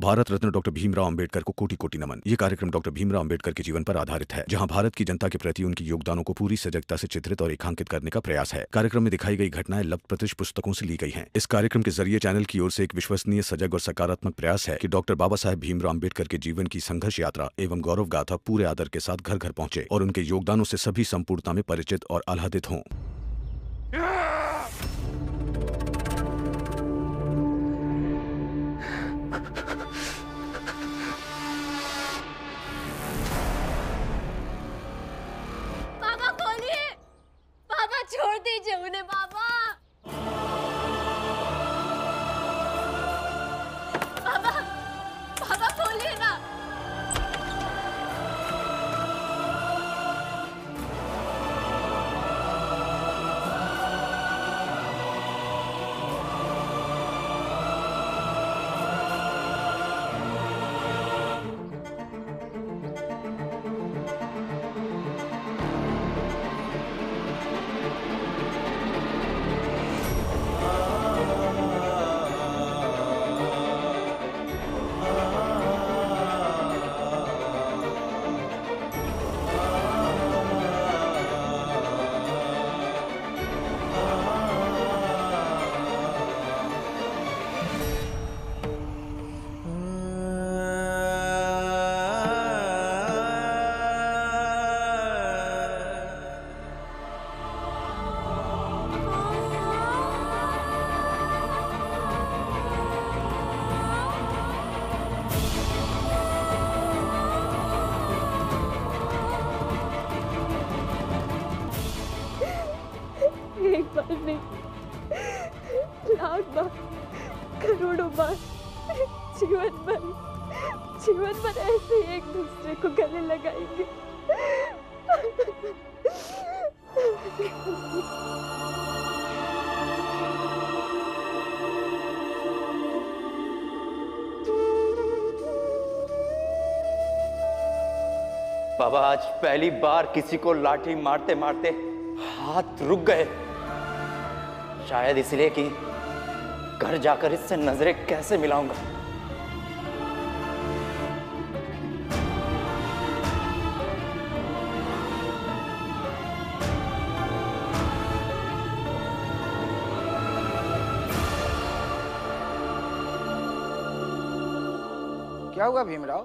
Bharat Ratna doctor Bhimrao Ambedkar को कोटि कोटि नमन। ये कार्यक्रम डॉक्टर भीमराव अंबेडकर के जीवन पर आधारित है, जहां भारत की जनता के प्रति उनके योगदानों को पूरी सजगता से चित्रित और रेखांकित करने का प्रयास है। कार्यक्रम में दिखाई गई घटनाएं लब्ध प्रतिष्ठ पुस्तकों से ली गई हैं। इस कार्यक्रम के जरिए चैनल की ओर से एक विश्वसनीय, सजग और सकारात्मक प्रयास है कि डॉक्टर बाबा साहेब भीमराव अंबेडकर के जीवन की संघर्ष यात्रा एवं गौरव गाथा पूरे आदर के साथ घर घर पहुंचे और उनके योगदानों से सभी संपूर्णता में परिचित और आह्लादित हों। छोड़ दीजिए उन्हें बाबा। बाबा, बाबा खोलिए ना। एक बार नहीं, लाख बार, करोड़ों बार, जीवन भर ऐसे ही एक दूसरे को गले लगाएंगे। बाबा, आज पहली बार किसी को लाठी मारते मारते हाथ रुक गए। शायद इसलिए कि घर जाकर इससे नजरें कैसे मिलाऊंगा। क्या हुआ भीमराव,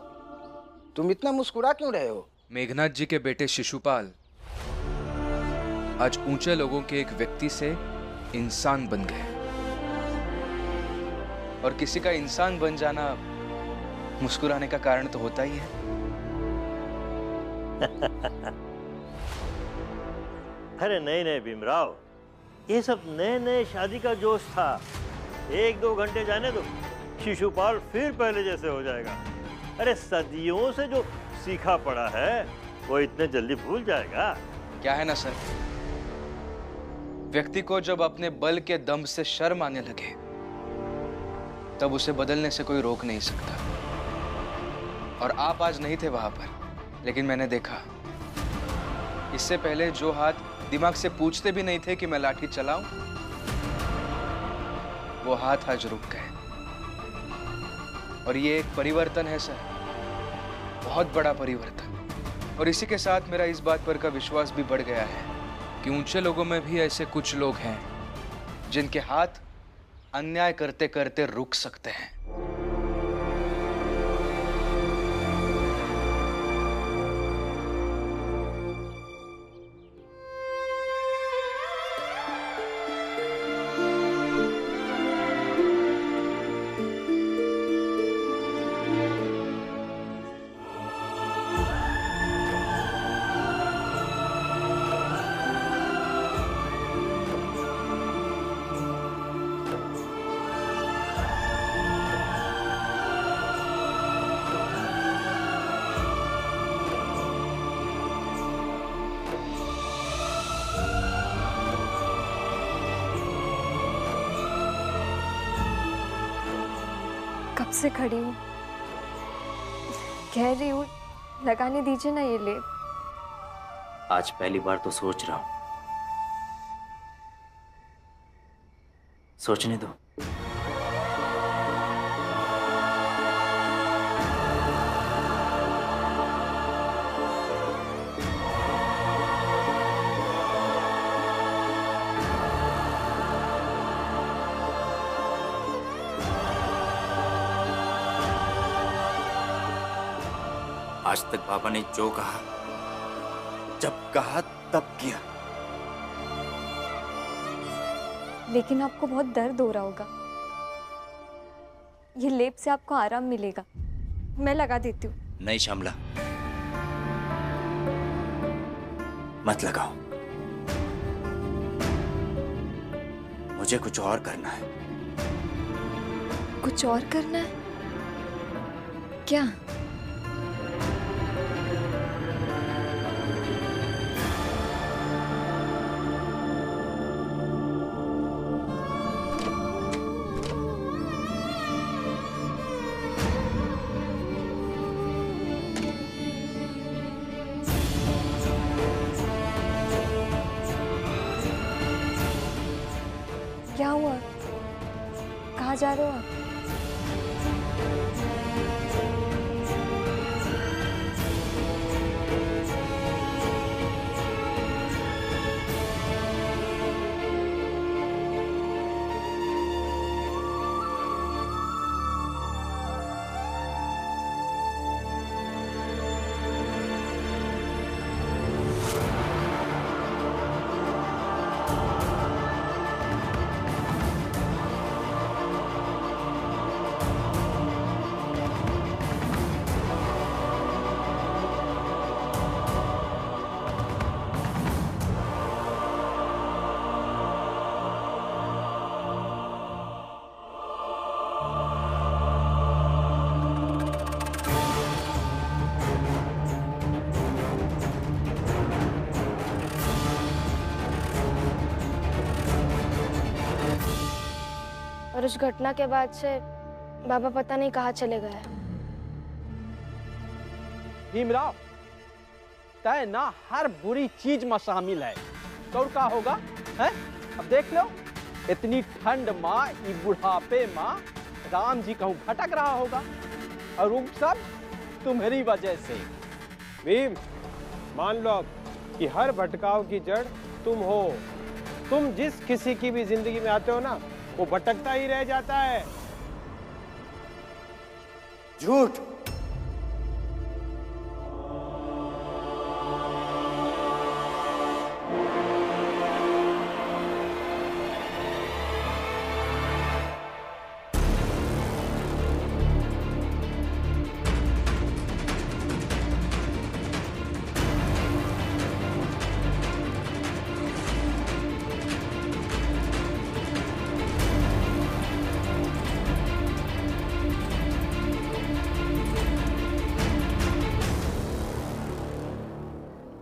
तुम इतना मुस्कुरा क्यों रहे हो? मेघनाथ जी के बेटे शिशुपाल आज ऊंचे लोगों के एक व्यक्ति से इंसान बन गए, और किसी का इंसान बन जाना मुस्कुराने का कारण तो होता ही है। अरे नहीं नहीं भीमराव, ये सब नए नए शादी का जोश था। 1-2 घंटे जाने दो, शिशुपाल फिर पहले जैसे हो जाएगा। अरे सदियों से जो सीखा पड़ा है वो इतने जल्दी भूल जाएगा? क्या है ना सर, व्यक्ति को जब अपने बल के दम से शर्म आने लगे तब उसे बदलने से कोई रोक नहीं सकता। और आप आज नहीं थे वहां पर, लेकिन मैंने देखा इससे पहले जो हाथ दिमाग से पूछते भी नहीं थे कि मैं लाठी चलाऊं, वो हाथ आज रुक गए। और ये एक परिवर्तन है सर, बहुत बड़ा परिवर्तन। और इसी के साथ मेरा इस बात पर का विश्वास भी बढ़ गया है कि ऊंचे लोगों में भी ऐसे कुछ लोग हैं जिनके हाथ अन्याय करते करते रुक सकते हैं। कब से खड़ी हूँ, कह रही हूँ लगाने दीजिए ना ये लेप। आज पहली बार तो सोच रहा हूं, सोचने दो। आज तक बाबा ने जो कहा, जब कहा तब किया। लेकिन आपको बहुत दर्द हो रहा होगा। ये लेप से आपको आराम मिलेगा, मैं लगा देती हूँ। नहीं श्यामला, मत लगाओ। मुझे कुछ और करना है। कुछ और करना है? क्या? क्या हुआ? कहाँ जा रहे हो आप? और उस घटना के बाद से बाबा पता नहीं कहाँ चले गए। भीमराव, तय ना हर बुरी चीज में शामिल है, तो और क्या होगा है? अब देख लो, इतनी ठंड माँ, बुढ़ापे माँ राम जी कहूँ भटक रहा होगा, और वो सब तुम्हारी वजह से। भीम, मान लो कि हर भटकाव की जड़ तुम हो। तुम जिस किसी की भी जिंदगी में आते हो ना, वो भटकता ही रह जाता है। झूठ।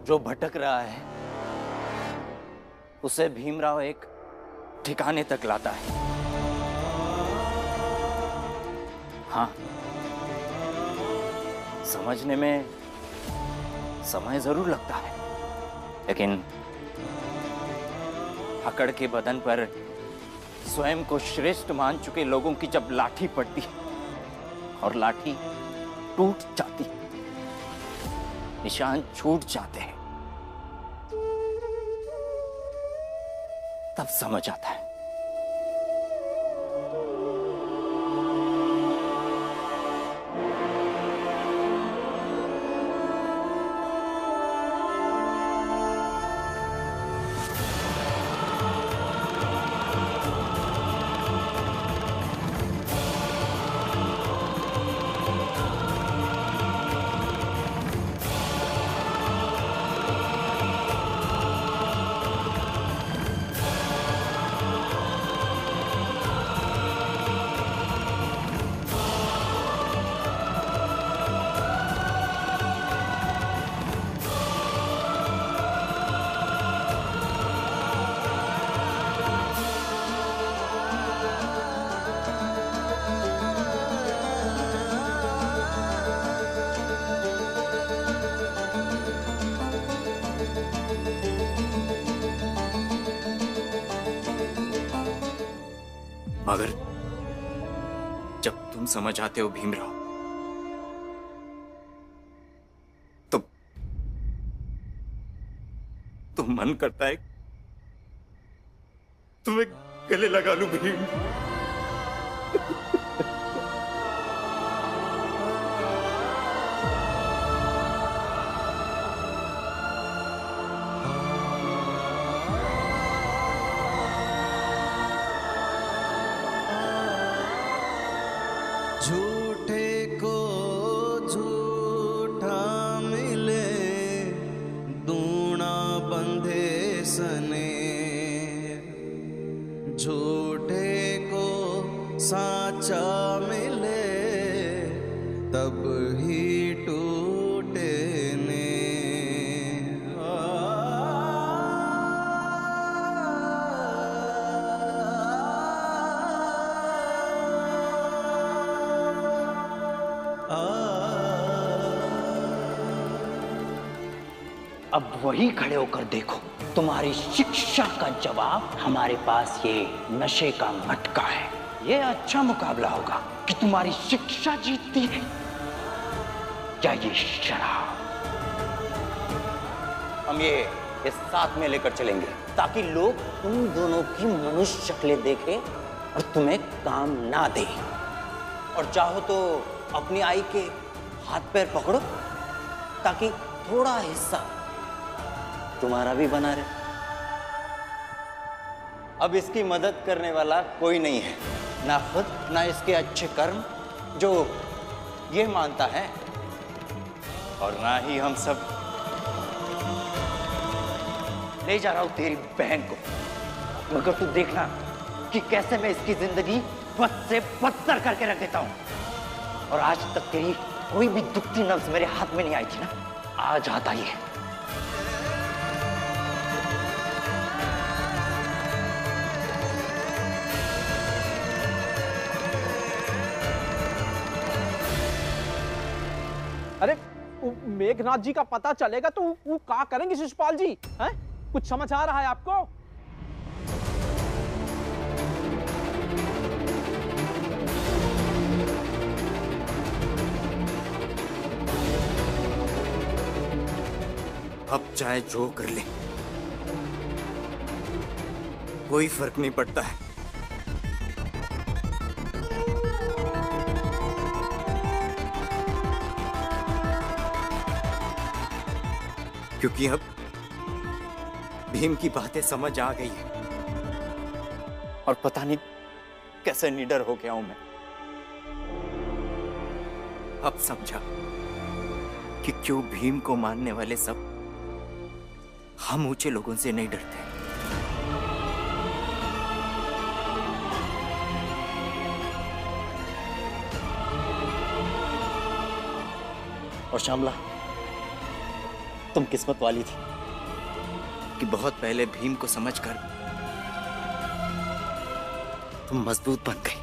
जो भटक रहा है उसे भीमराव एक ठिकाने तक लाता है। हाँ, समझने में समय जरूर लगता है, लेकिन अकड़ के बदन पर स्वयं को श्रेष्ठ मान चुके लोगों की जब लाठी पड़ती है और लाठी टूट जाती है, निशान छूट जाते हैं, तब समझ आता है। मगर जब तुम समझ आते हो भीमराव, तो मन करता है तुम्हें गले लगा लूं भीम। तब ही टूटे ने। अब वही खड़े होकर देखो, तुम्हारी शिक्षा का जवाब हमारे पास ये नशे का मटका है। ये अच्छा मुकाबला होगा कि तुम्हारी शिक्षा जीतती है या ये शराब। हम ये साथ में लेकर चलेंगे ताकि लोग तुम दोनों की मनुष्य शक्लें देखें और तुम्हें काम ना दे। और चाहो तो अपनी आई के हाथ पैर पकड़ो ताकि थोड़ा हिस्सा तुम्हारा भी बना रहे। अब इसकी मदद करने वाला कोई नहीं है, ना खुद ना इसके अच्छे कर्म जो ये मानता है, और ना ही हम सब। ले जा रहा हूं तेरी बहन को, मगर तू देखना कि कैसे मैं इसकी जिंदगी बद से बदतर करके रख देता हूं। और आज तक तेरी कोई भी दुखती नब्ज मेरे हाथ में नहीं आई थी ना, आज आता ही है। अरे मेघनाथ जी का पता चलेगा तो वो क्या करेंगे शिशुपाल जी? हैं? कुछ समझ आ रहा है आपको? अब चाहे जो कर ले कोई फर्क नहीं पड़ता है। क्योंकि अब भीम की बातें समझ आ गई है और पता नहीं कैसे निडर हो गया हूं मैं। अब समझा कि क्यों भीम को मानने वाले सब हम ऊंचे लोगों से नहीं डरते। और श्यामला, तुम किस्मत वाली थी कि बहुत पहले भीम को समझकर तुम मजबूत बन गई।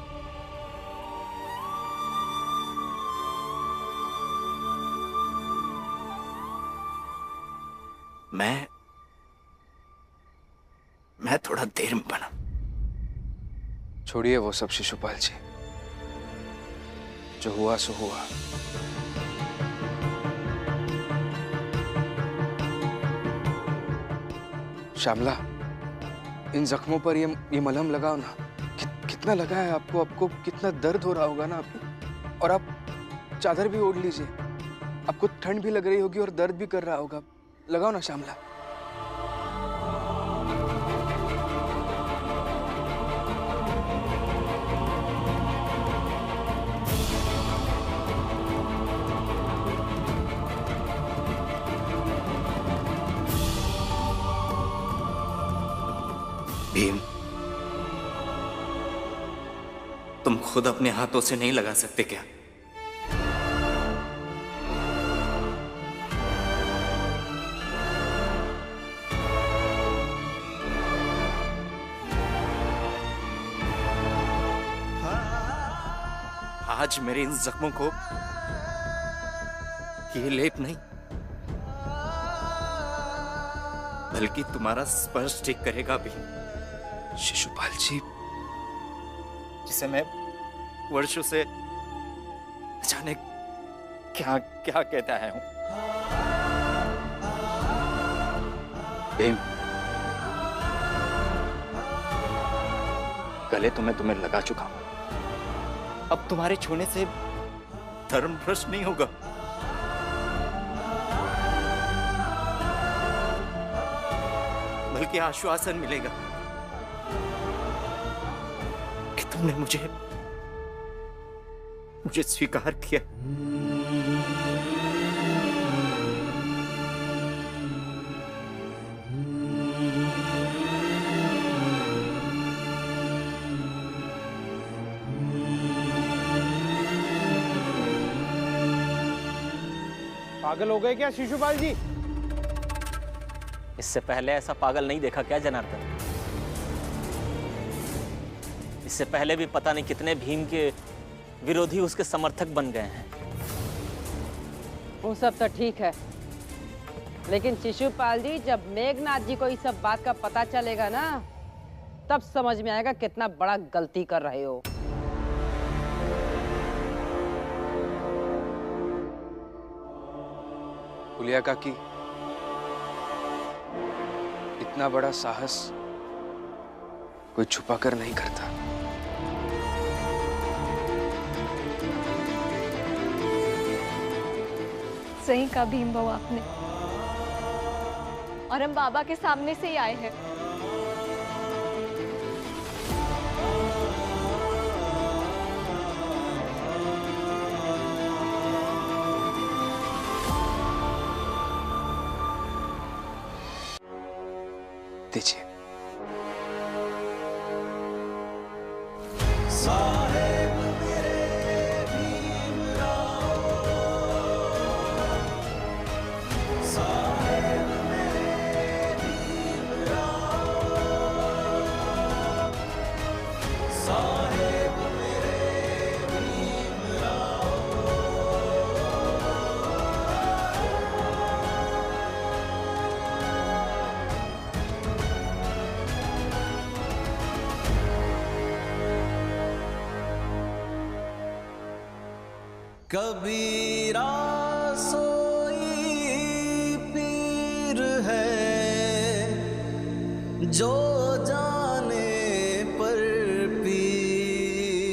मैं थोड़ा देर में बना। छोड़िए वो सब शिशुपाल जी, जो हुआ सो हुआ। श्यामला, इन जख्मों पर ये मलहम लगाओ ना। कितना लगा है आपको? आपको कितना दर्द हो रहा होगा ना अभी। और आप चादर भी ओढ़ लीजिए, आपको ठंड भी लग रही होगी और दर्द भी कर रहा होगा। लगाओ ना श्यामला। भीम, तुम खुद अपने हाथों से नहीं लगा सकते क्या? आज मेरे इन जख्मों को ये लेप नहीं बल्कि तुम्हारा स्पर्श ठीक करेगा भी। शिशुपाल जी, जिसे मैं वर्षों से जाने क्या क्या कहता है हूं। भीम, गले तो मैं तुम्हें लगा चुका हूं। अब तुम्हारे छूने से धर्म भ्रष्ट नहीं होगा। बल्कि आश्वासन मिलेगा कि तुमने मुझे स्वीकार किया। पागल हो गए क्या शिशुपाल जी? इससे पहले ऐसा पागल नहीं देखा क्या जनार्दन? इससे पहले भी पता नहीं कितने भीम के विरोधी उसके समर्थक बन गए हैं। वो सब तो ठीक है, लेकिन शिशुपाल जी, जब मेघनाथ जी को इस सब बात का पता चलेगा ना, तब समझ में आएगा कितना बड़ा गलती कर रहे हो। फुलिया काकी, इतना बड़ा साहस कोई छुपा कर नहीं करता। सही कहा भीम बाबू आपने, और हम बाबा के सामने से ही आए हैं। दीजिए। कबीरा सोई पीर है, जो जाने पर पीर,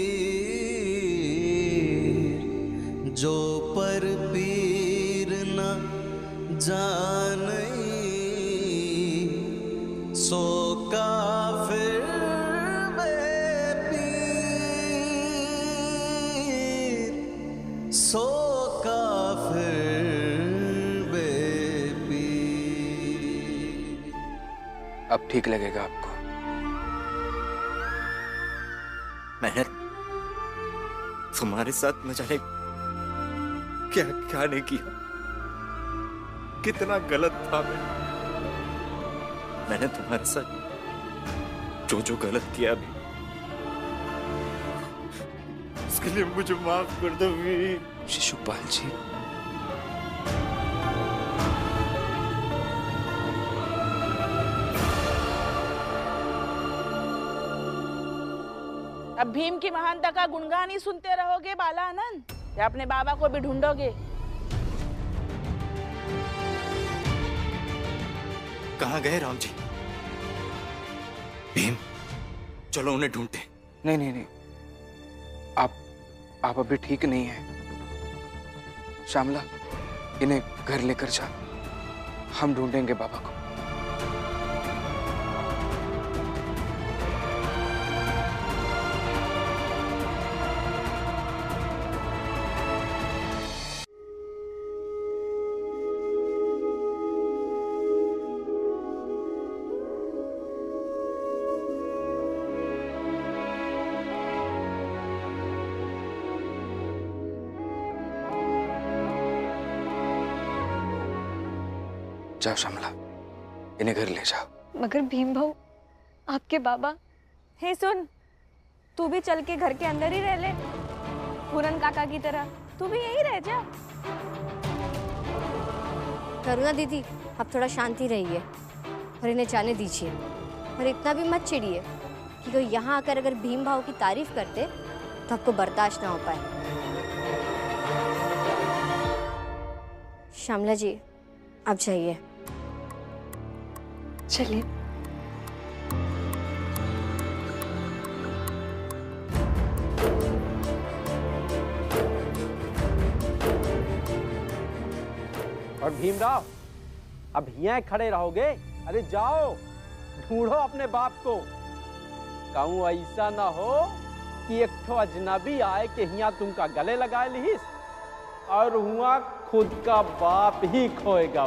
जो पर पीर न जाने, सो काफिर सो काफिर बेपीर। अब ठीक लगेगा आपको? मैंने तुम्हारे साथ न जाने क्या क्या नहीं किया, कितना गलत था मैंने तुम्हारे साथ जो जो गलत किया भी, उसके लिए मुझे माफ कर दो वीर। शिशुपाल जी, अब भीम की महानता का गुणगान ही सुनते रहोगे बाला आनंद, या अपने बाबा को भी ढूंढोगे? कहाँ गए राम जी? भीम, चलो उन्हें ढूंढते। नहीं नहीं नहीं, आप अभी ठीक नहीं हैं। श्यामला, इन्हें घर लेकर जा, हम ढूंढेंगे बाबा को। जाओ श्यामला, इन्हें घर ले जाओ। मगर भीम भाऊ, आपके बाबा। हे सुन, तू भी चल के घर के अंदर ही रह ले, पूरन काका की तरह तू भी यहीं रह जा। करुणा दीदी, आप थोड़ा शांति रहिए और इन्हें जाने दीजिए, और इतना भी मत चिढ़िए कि कोई यहाँ आकर अगर भीम भाऊ की तारीफ करते तो आपको बर्दाश्त ना हो पाए। श्यामला जी, आप जाइए। चलिए। और भीमराव, अब यहाँ खड़े रहोगे? अरे जाओ, ढूंढो अपने बाप को। कहूँ ऐसा ना हो कि एक ठो अजनबी आए कि यहाँ तुमका गले लगा लिहिस और हुआ खुद का बाप ही खोएगा।